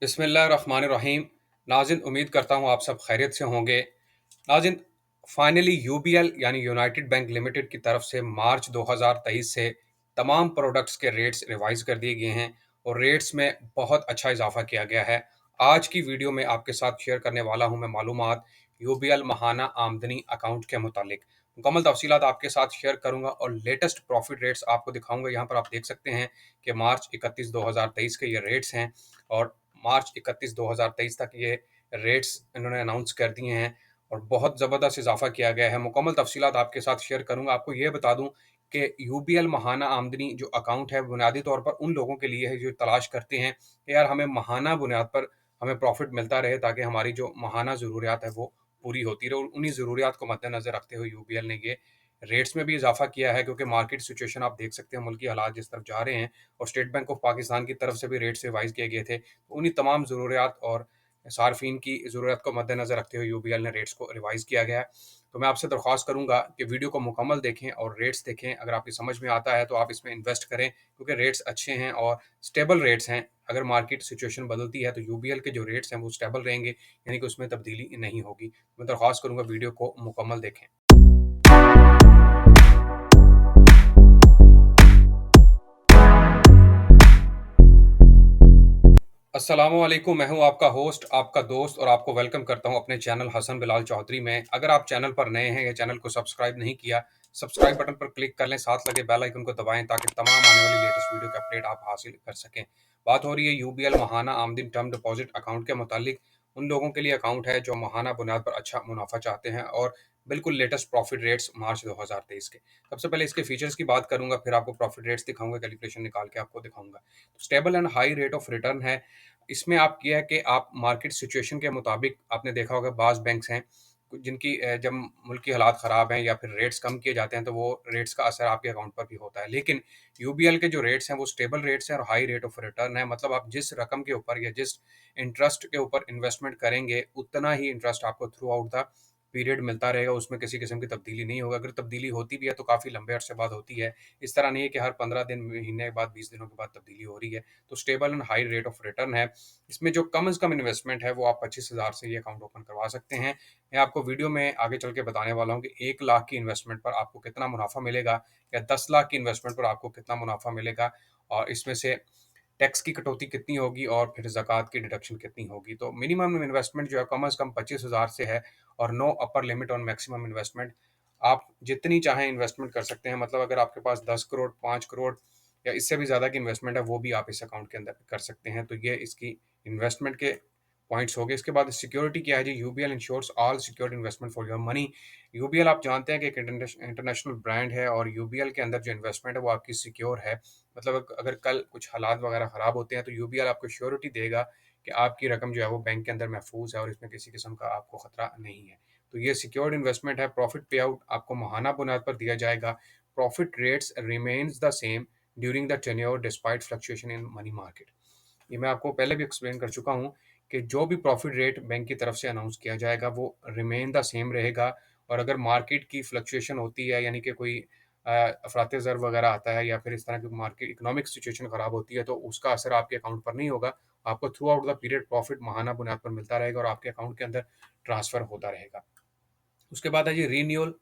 बिस्मिल्लाहिर्रहमानिर्रहीम। नाज़रीन, उम्मीद करता हूँ आप सब खैरियत से होंगे। नाज़रीन, फाइनली यूबीएल यानी यूनाइटेड बैंक लिमिटेड की तरफ से मार्च 2023 से तमाम प्रोडक्ट्स के रेट्स रिवाइज़ कर दिए गए हैं और रेट्स में बहुत अच्छा इजाफ़ा किया गया है। आज की वीडियो में आपके साथ शेयर करने वाला हूँ मैं मालूमात यूबीएल माहाना आमदनी अकाउंट के मुतालिक। मुकम्मल तफ़सीलात आपके साथ शेयर करूँगा और लेटेस्ट प्रॉफ़िट रेट्स आपको दिखाऊँगा। यहाँ पर आप देख सकते हैं कि मार्च 31 2023 के ये रेट्स हैं और मार्च 31 2023 तक ये रेट्स इन्होंने अनाउंस कर दिए हैं और बहुत ज़बरदस्त इजाफ़ा किया गया है। मुकम्मल तफ़सीलात आपके साथ शेयर करूँगा। आपको ये बता दूँ कि यूबीएल माहाना आमदनी जो अकाउंट है बुनियादी तौर पर उन लोगों के लिए है जो तलाश करते हैं कि यार हमें माहाना बुनियाद पर हमें प्रॉफ़िट मिलता रहे ताकि हमारी जो माहाना ज़रूरियात है वो पूरी होती रहे और उन्हीं ज़रूरियात को मद्देनज़र रखते हुए यूबीएल ने ये रेट्स में भी इजाफ़ा किया है क्योंकि मार्केट सिचुएशन आप देख सकते हैं, मुल्की हालात जिस तरफ जा रहे हैं और स्टेट बैंक ऑफ पाकिस्तान की तरफ से भी रेट्स रिवाइज़ किए गए थे। उन्हीं तमाम ज़रूरियात और सार्फिन की ज़रूरत को मद्देनज़र रखते हुए यूबीएल ने रेट्स को रिवाइज़ किया गया है। तो मैं आपसे दरख्वास्त करूँगा कि वीडियो को मुकम्मल देखें और रेट्स देखें। अगर आपकी समझ में आता है तो आप इसमें इन्वेस्ट करें क्योंकि रेट्स अच्छे हैं और स्टेबल रेट्स हैं। अगर मार्केट सिचुएशन बदलती है तो यूबीएल के जो रेट्स हैं वो स्टेबल रहेंगे, यानी कि उसमें तब्दीली नहीं होगी। मैं दरख्वास्त करूँगा वीडियो को मुकम्मल देखें। अस्सलामुअलैकुम, मैं हूं आपका होस्ट, आपका दोस्त और आपको वेलकम करता हूं अपने चैनल हसन बिलाल चौधरी में। अगर आप चैनल पर नए हैं या चैनल को सब्सक्राइब नहीं किया, सब्सक्राइब बटन पर क्लिक कर लें, साथ लगे बेल आइकन को दबाएं ताकि तमाम आने वाली लेटेस्ट वीडियो के अपडेट आप हासिल कर सकें। बात हो रही है यूबीएल माहाना आमदनी टर्म डिपॉजिट अकाउंट के मुतालिक। उन लोगों के लिए अकाउंट है जो माहाना बुनियाद पर अच्छा मुनाफा चाहते हैं और बिल्कुल लेटेस्ट प्रॉफिट रेट्स मार्च 2023 के। सबसे पहले इसके फीचर्स की बात करूंगा, फिर आपको प्रॉफिट रेट्स दिखाऊंगा, कैलकुलेशन निकाल के आपको दिखाऊंगा। Stable and high rate of return है। इसमें आप किया है कि आप मार्केट सिचुएशन के मुताबिक, आपने देखा होगा बाज़ बैंक्स हैं जिनकी जब मुल्क की हालात ख़राब हैं या फिर रेट्स कम किए जाते हैं तो वो रेट्स का असर आपके अकाउंट पर भी होता है। लेकिन यूबीएल के जो रेट्स हैं वो स्टेबल रेट्स हैं और हाई रेट ऑफ रिटर्न है। मतलब आप जिस रकम के ऊपर या जिस इंटरेस्ट के ऊपर इन्वेस्टमेंट करेंगे उतना ही इंटरेस्ट आपको थ्रू आउट द पीरियड मिलता रहेगा, उसमें किसी किस्म की तब्दीली नहीं होगा। अगर तब्दीली होती भी है तो काफ़ी लंबे अरसे बाद होती है। इस तरह नहीं है कि हर 15 दिन, महीने बाद, 20 दिनों के बाद तब्दीली हो रही है। तो stable and high rate of return है। इसमें जो कम से कम इन्वेस्टमेंट है वो आप 25,000 से ये अकाउंट ओपन करवा सकते हैं। मैं आपको वीडियो में आगे चल के बताने वाला हूँ कि 1 लाख की इन्वेस्टमेंट पर आपको कितना मुनाफा मिलेगा या 10 लाख की इन्वेस्टमेंट पर आपको कितना मुनाफा मिलेगा और इसमें से टैक्स की कटौती कितनी होगी और फिर ज़कात की डिडक्शन कितनी होगी। तो मिनिमम इन्वेस्टमेंट जो है कम से कम 25,000 से है और no upper limit on maximum investment. आप जितनी चाहें इन्वेस्टमेंट कर सकते हैं। मतलब अगर आपके पास 10 करोड़, 5 करोड़ या इससे भी ज़्यादा की इन्वेस्टमेंट है वो भी आप इस अकाउंट के अंदर कर सकते हैं। तो ये इसकी इन्वेस्टमेंट के पॉइंट्स हो गए। इसके बाद सिक्योरिटी क्या है जी? UBL insures all secured investment for your money. UBL आप जानते हैं कि एक इंटरनेशनल ब्रांड है और यूबीएल के अंदर जो इन्वेस्टमेंट है वो आपकी सिक्योर है। मतलब अगर कल कुछ हालात वगैरह ख़राब होते हैं तो यूबीएल आपको श्योरिटी देगा कि आपकी रकम जो है वो बैंक के अंदर महफूज है और इसमें किसी किस्म का आपको ख़तरा नहीं है। तो ये सिक्योर्ड इन्वेस्टमेंट है। प्रॉफिट पे आउट आपको माहाना बुनियाद पर दिया जाएगा। Profit rates remains the same during the tenure despite fluctuation in money market. ये मैं आपको पहले भी एक्सप्लेन कर चुका हूँ कि जो भी प्रॉफिट रेट बैंक की तरफ से अनाउंस किया जाएगा वो रिमेन द सेम रहेगा। और अगर मार्केट की फ्लक्चुएशन होती है, यानी कि कोई अफरात ज़र वगैरह आता है या फिर इस तरह की मार्केट इकोनॉमिक सिचुएशन ख़राब होती है तो उसका असर आपके अकाउंट पर नहीं होगा। आपको throughout the period profit माहाना बुनियाद पर मिलता रहेगा और आपके अकाउंट के अंदर ट्रांसफ़र होता रहेगा। उसके बाद है जी renewal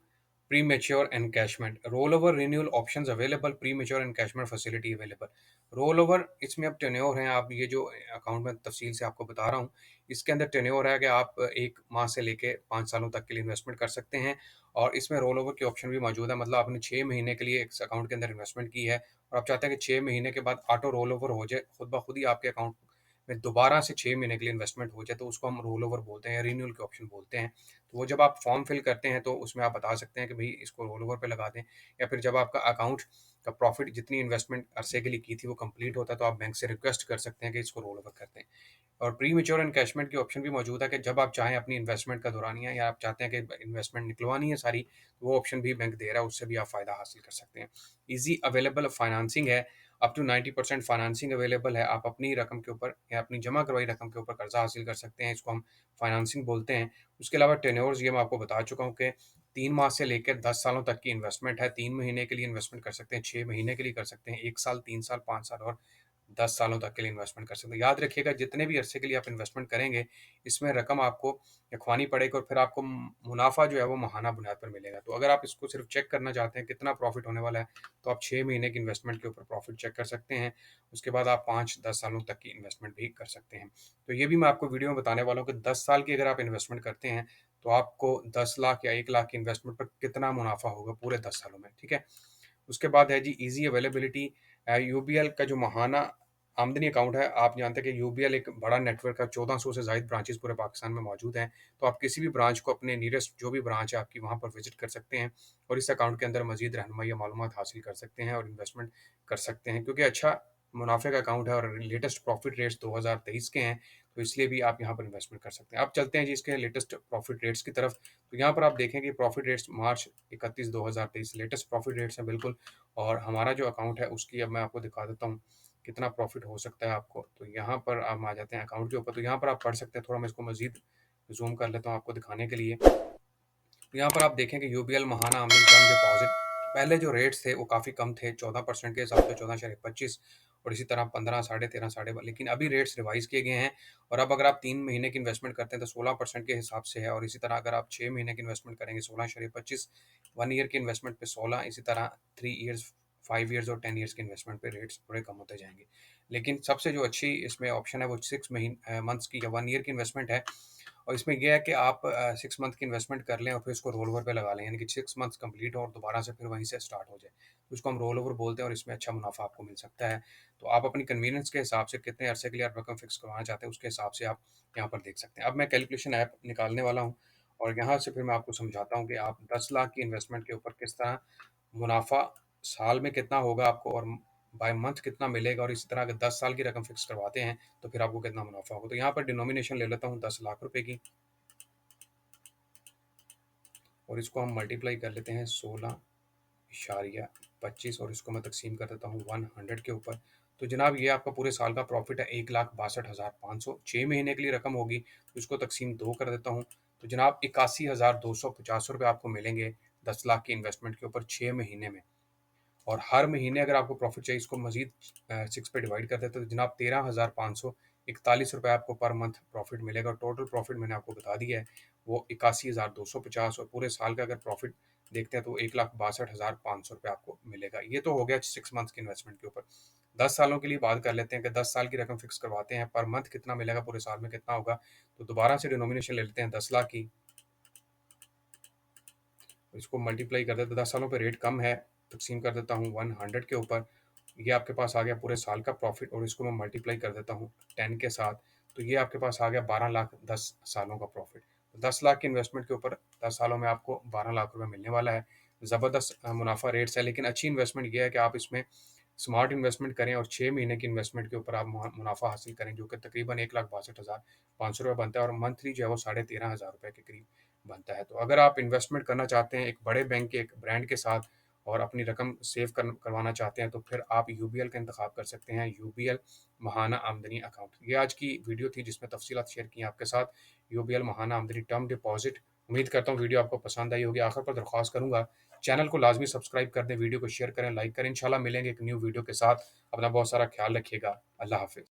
premature encashment. Roll over renewal options available, premature encashment facility available. Roll over, इसमें अब टेन्योर हैं। आप ये जो अकाउंट में तफसील से आपको बता रहा हूँ, इसके अंदर टेन्योर है कि आप 1 माह से लेके 5 सालों तक के लिए इन्वेस्टमेंट कर सकते हैं और इसमें रोल ओवर की ऑप्शन भी मौजूद है। मतलब आपने 6 महीने के लिए इस अकाउंट के अंदर इन्वेस्टमेंट की है और आप चाहते हैं कि 6 महीने के बाद ऑटो रोल ओवर हो जाए, खुद ब खुद ही आपके अकाउंट में दोबारा से 6 महीने के लिए इन्वेस्टमेंट हो जाए, तो उसको हम रोल ओवर बोलते हैं या रिन्यूअल के ऑप्शन बोलते हैं। तो वो जब आप फॉर्म फिल करते हैं तो उसमें आप बता सकते हैं कि भाई इसको रोल ओवर पे लगा दें, या फिर जब आपका अकाउंट का प्रॉफिट जितनी इन्वेस्टमेंट अरसे के लिए की थी वो कंप्लीट होता है तो आप बैंक से रिक्वेस्ट कर सकते हैं कि इसको रोल ओवर कर दें। और प्री मेच्योर एनकैशमेंट की ऑप्शन भी मौजूद है कि जब आप चाहें अपनी इन्वेस्टमेंट का दौरानिया या आप चाहते हैं कि इन्वेस्टमेंट निकलवानी है सारी, तो वो ऑप्शन भी बैंक दे रहा है, उससे भी आप फ़ायदा हासिल कर सकते हैं। ईजी अवेलेबल फाइनेंसिंग है। अप टू 90% फाइनेंसिंग अवेलेबल है। आप अपनी रकम के ऊपर या अपनी जमा करवाई रकम के ऊपर कर्जा हासिल कर सकते हैं, इसको हम फाइनेंसिंग बोलते हैं। उसके अलावा टेन्योर्स ये मैं आपको बता चुका हूँ कि 3 माह से लेकर 10 सालों तक की इन्वेस्टमेंट है। 3 महीने के लिए इन्वेस्टमेंट कर सकते हैं, 6 महीने के लिए कर सकते हैं, 1 साल, 3 साल, 5 साल और 10 सालों तक के लिए इन्वेस्टमेंट कर सकते हैं। याद रखिएगा जितने भी अरसे के लिए आप इन्वेस्टमेंट करेंगे, इसमें रकम आपको रखवानी पड़ेगी और फिर आपको मुनाफ़ा जो है वो माहाना बुनियाद पर मिलेगा। तो अगर आप इसको सिर्फ़ चेक करना चाहते हैं कितना प्रॉफ़िट होने वाला है, तो आप 6 महीने की इन्वेस्टमेंट के ऊपर प्रॉफ़िट चेक कर सकते हैं। उसके बाद आप 5-10 सालों तक की इन्वेस्टमेंट भी कर सकते हैं। तो ये भी मैं आपको वीडियो में बताने वाला हूँ कि 10 साल की अगर आप इन्वेस्टमेंट करते हैं, तो आपको 10 लाख या 1 लाख की इन्वेस्टमेंट पर कितना मुनाफ़ा होगा पूरे 10 सालों में, ठीक है? उसके बाद है जी ईज़ी अवेलेबिलिटी। यूबीएल का जो माहाना आमदनी अकाउंट है, आप जानते हैं कि यूबीएल एक बड़ा नेटवर्क है, 1400 से ज़ायद ब्रांचेज़ पूरे पाकिस्तान में मौजूद हैं। तो आप किसी भी ब्रांच को अपने नियरेस्ट जो भी ब्रांच है आपकी, वहाँ पर विज़िट कर सकते हैं और इस अकाउंट के अंदर मज़ीद रहनुमाई या मालूमात हासिल कर सकते हैं और इन्वेस्टमेंट कर सकते हैं। क्योंकि अच्छा मुनाफ़े का अकाउंट है और लेटेस्ट प्रॉफ़िट रेट्स 2023 के हैं, तो इसलिए भी आप यहाँ पर इन्वेस्टमेंट कर सकते हैं। अब चलते हैं जी इसके लेटेस्ट प्रॉफ़िट रेट्स की तरफ। तो यहाँ पर आप देखेंगे प्रॉफ़िट रेट्स मार्च 31, 2023 लेटेस्ट प्रॉफ़िट रेट्स हैं बिल्कुल। और हमारा जो अकाउंट है उसकी अब मैं आपको दिखा देता हूँ कितना प्रॉफिट हो सकता है आपको। तो यहाँ पर आप आ जाते हैं अकाउंट के ऊपर, तो यहाँ पर आप पढ़ सकते हैं। थोड़ा मैं इसको मज़ीद ज़ूम कर लेता हूँ आपको दिखाने के लिए। तो यहाँ पर आप देखें कि यूबीएल महाना आमदनी टर्म डिपॉज़िट पहले जो रेट्स थे वो काफ़ी कम थे, 14% के हिसाब से 14.25 और इसी तरह 15, साढ़े 13, साढ़े लेकिन अभी रेट्स रिवाइज़ किए गए हैं और अब अगर आप 3 महीने की इन्वेस्टमेंट करते हैं तो 16% के हिसाब से है और इसी तरह अगर आप 6 महीने की इन्वेस्टमेंट करेंगे 16.25, 1 ईयर की इन्वेस्टमेंट पे 16, इसी तरह 3 ईयर्स, 5 ईयर्स और 10 ईयर्स की इन्वेस्टमेंट पे रेट्स थोड़े कम होते जाएँगे। लेकिन सबसे जो अच्छी इसमें ऑप्शन है वो 6 मंथ्स की या 1 ईयर की इन्वेस्टमेंट है और इसमें ये है कि आप 6 मंथ की इन्वेस्टमेंट कर लें और फिर इसको रोल ओवर पे लगा लें, यानी कि 6 मंथ्स कंप्लीट हो और दोबारा से फिर वहीं से स्टार्ट हो जाए। तो उसको हम रोल ओवर बोलते हैं और इसमें अच्छा मुनाफा आपको मिल सकता है। तो आप अपनी कन्वीनियंस के हिसाब से कितने अरसे के लिए आप रकम फिक्स करवाना चाहते हैं, उसके हिसाब से आप यहाँ पर देख सकते हैं। अब मैं कैलकुलेशन ऐप निकालने वाला हूँ और यहाँ से फिर मैं आपको समझाता हूँ कि आप 10 लाख की इन्वेस्टमेंट के ऊपर किस तरह मुनाफा साल में कितना होगा आपको और बाय मंथ कितना मिलेगा और इसी तरह अगर 10 साल की रकम फिक्स करवाते हैं, तो फिर आपको कितना मुनाफा होगा। तो यहाँ पर डिनोमिनेशन ले लेता हूँ 10 लाख रुपए की और इसको हम मल्टीप्लाई कर लेते हैं 16.25 और इसको मैं तकसीम कर देता हूँ 100 के ऊपर। तो जनाब ये आपका पूरे साल का प्रॉफिट है 1,62,500। 6 महीने के लिए रकम होगी तो इसको तकसीम 2 कर देता हूँ। तो जनाब 81,250 रुपये आपको मिलेंगे 10 लाख की इन्वेस्टमेंट के ऊपर 6 महीने में। और हर महीने अगर आपको प्रॉफिट चाहिए इसको मजीद 6 पे डिवाइड कर देते हैं तो जनाब 13,541 रुपये आपको पर मंथ प्रॉफिट मिलेगा और टोटल प्रॉफिट मैंने आपको बता दिया है वो 81,250 और पूरे साल का अगर प्रॉफिट देखते हैं तो 1,62,500 रुपये आपको मिलेगा। ये तो हो गया 6 मंथ्स की इन्वेस्टमेंट के ऊपर। 10 सालों के लिए बात कर लेते हैं कि 10 साल की रकम फिक्स करवाते हैं पर मंथ कितना मिलेगा, पूरे साल में कितना होगा। तो दोबारा से डिनोमिनेशन ले लेते हैं 10 लाख की, इसको मल्टीप्लाई कर देते हैं 10 सालों पे रेट कम है, तकसीम कर देता हूँ 100 के ऊपर। ये आपके पास आ गया पूरे साल का प्रॉफिट और इसको मैं मल्टीप्लाई कर देता हूँ 10 के साथ, तो ये आपके पास आ गया 12 लाख 10 सालों का प्रॉफिट। तो 10 लाख की इन्वेस्टमेंट के ऊपर 10 सालों में आपको 12 लाख रुपए मिलने वाला है। ज़बरदस्त मुनाफा रेट्स है, लेकिन अच्छी इन्वेस्टमेंट ये है कि आप इसमें स्मार्ट इन्वेस्टमेंट करें और 6 महीने की इन्वेस्टमेंट के ऊपर आप मुनाफा हासिल करें जो कि तकरीबन 1,62,500 रुपये बनता है और मंथली जो है वो 13,500 रुपये के करीब बनता है। तो अगर आप इन्वेस्टमेंट करना चाहते हैं एक बड़े बैंक के एक ब्रांड के साथ और अपनी रकम सेव करवाना चाहते हैं तो फिर आप यूबीएल का इंतखाब कर सकते हैं, यूबीएल महाना आमदनी अकाउंट। ये आज की वीडियो थी जिसमें तफसीलात शेयर की आपके साथ यूबीएल महाना आमदनी टर्म डिपॉजिट। उम्मीद करता हूँ वीडियो आपको पसंद आई होगी। आखिर पर दरख्वास्त करूंगा चैनल को लाजमी सब्सक्राइब कर दें, वीडियो को शेयर करें, लाइक करें। इंशाल्लाह मिलेंगे एक न्यू वीडियो के साथ। अपना बहुत सारा ख्याल रखिएगा। अल्लाह हाफिज़।